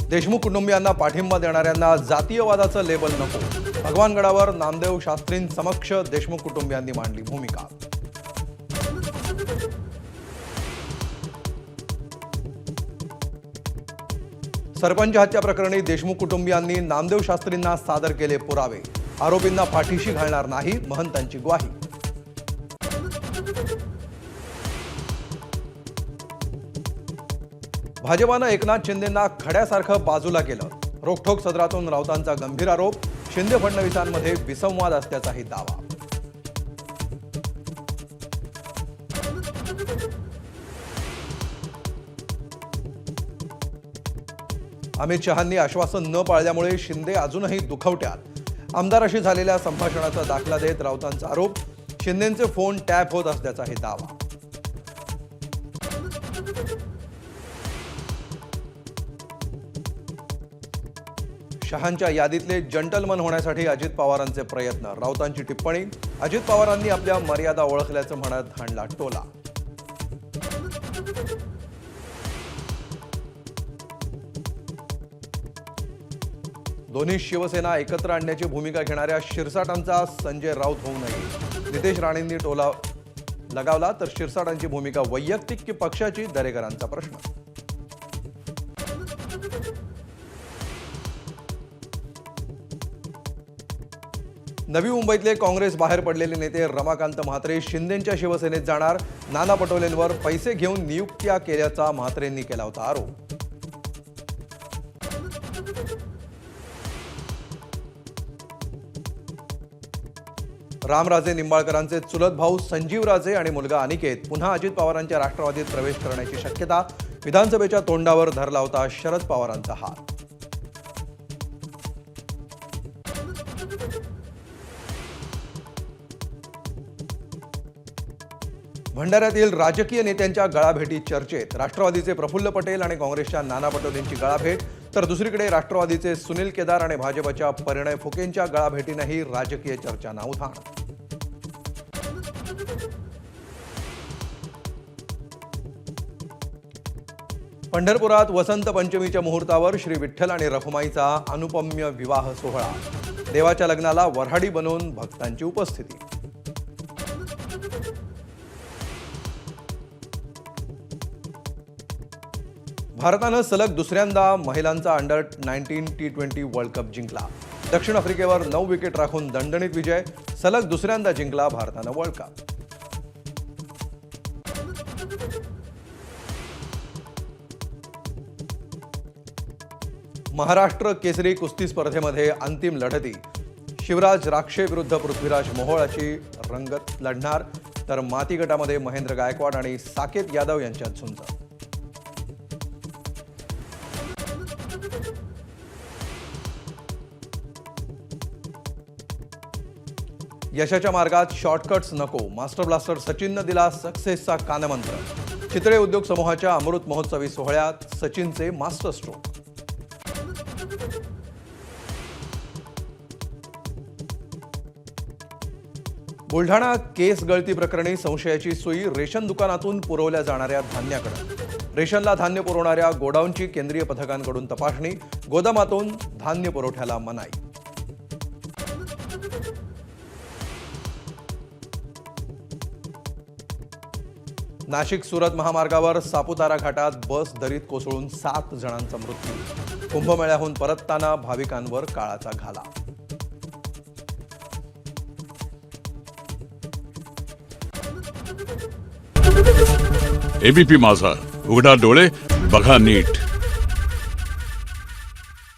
देशमुख कुटुंबियांना पाठिंबा देणाऱ्यांना जातीयवादाचं लेबल नको. भगवानगडावर नामदेव शास्त्रींसमक्ष देशमुख कुटुंबियांनी मांडली भूमिका. सरपंच हत्या प्रकरणी देशमुख कुटुंबियांनी नामदेव शास्त्रींना सादर केले पुरावे. आरोपींना पाठीशी घालणार नाही, महंतांची ग्वाही. भाजपानं एकनाथ शिंदेंना खड्यासारखं बाजूला केलं. रोखठोक सदरातून राऊतांचा गंभीर आरोप. शिंदे फडणवीसांमध्ये विसंवाद असल्याचाही दावा. अमित शहांनी आश्वासन न पाळल्यामुळे शिंदे अजूनही दुखवट्यात. आमदाराशी झालेल्या संभाषणाचा दाखला देत राऊतांचा आरोप. शिंदेंचे फोन टॅप होत असल्याचाही दावा. शहांच्या यादीतले जंटलमन होण्यासाठी अजित पवारांचे प्रयत्न. राऊतांची टिप्पणी. अजित पवारांनी आपल्या मर्यादा ओळखल्याचं म्हणत हाणला टोला. दोन्ही शिवसेना एकत्र आणण्याची भूमिका घेणाऱ्या शिरसाटांचा संजय राऊत होऊ नये. नितेश राणेंनी टोला लगावला तर शिरसाटांची भूमिका वैयक्तिक की पक्षाची, दरेकरांचा प्रश्न. नवी मुंबईतले काँग्रेस बाहेर पडलेले नेते रमाकांत म्हात्रे शिंदेंच्या शिवसेनेत जाणार. नाना पटोलेंवर पैसे घेऊन नियुक्त्या केल्याचा म्हात्रेंनी केला होता आरोप. रामराजे निंबाळकरांचे चुलत भाऊ संजीवराजे आणि मुलगा अनिकेत पुन्हा अजित पवारांच्या राष्ट्रवादीत प्रवेश करण्याची शक्यता. विधानसभेच्या तोंडावर धरला होता शरद पवारांचा हात. भंडाऱ्यातील राजकीय नेत्यांच्या गळाभेटी चर्चेत. राष्ट्रवादीचे प्रफुल्ल पटेल आणि काँग्रेसच्या नाना पटोलेंची गळाभेट, तर दुसरीकडे राष्ट्रवादीचे सुनील केदार आणि भाजपच्या परिणय फुकेंच्या गळाभेटीनेही राजकीय चर्चांना उधाण. पंढरपुरात वसंत पंचमीच्या मुहूर्तावर श्री विठ्ठल आणि रखुमाईचा अनुपम्य विवाह सोहळा. देवाच्या लग्नाला वऱ्हाडी बनवून भक्तांची उपस्थिती. भारतानं सलग दुसऱ्यांदा महिलांचा अंडर-19 T20 वर्ल्ड कप जिंकला. दक्षिण आफ्रिकेवर 9 विकेट राखून दणदणीत विजय. सलग दुसऱ्यांदा जिंकला भारतानं वर्ल्ड कप. महाराष्ट्र केसरी कुस्ती स्पर्धेमध्ये अंतिम लढती. शिवराज राक्षे विरुद्ध पृथ्वीराज मोहोळ अशी रंगत लढणार, तर माती गटामध्ये महेंद्र गायकवाड आणि साकेत यादव यांच्यात झुंज. यशाच्या मार्गात शॉर्टकट्स नको. मास्टर ब्लास्टर सचिननं दिला सक्सेसचा कानमंत्र. चितळे उद्योग समूहाच्या अमृत महोत्सवी सोहळ्यात सचिनचे मास्टर स्ट्रोक. बुलढाणा केस गळती प्रकरणी संशयाची सुई. रेशन दुकानातून पुरवल्या जाणाऱ्या धान्याकडे. रेशनला धान्य पुरवणाऱ्या गोडाऊनची केंद्रीय पथकांकडून तपासणी. गोदामातून धान्य पुरवठ्याला मनाई. नाशिक सुरत महामार्गावर सापुतारा घाटात बस दरीत कोसळून 7 जणांचा मृत्यू. कुंभमेळ्याहून परतताना भाविकांवर काळाचा घाला. एबीपी माझा, उघडा डोळे बघा नीट.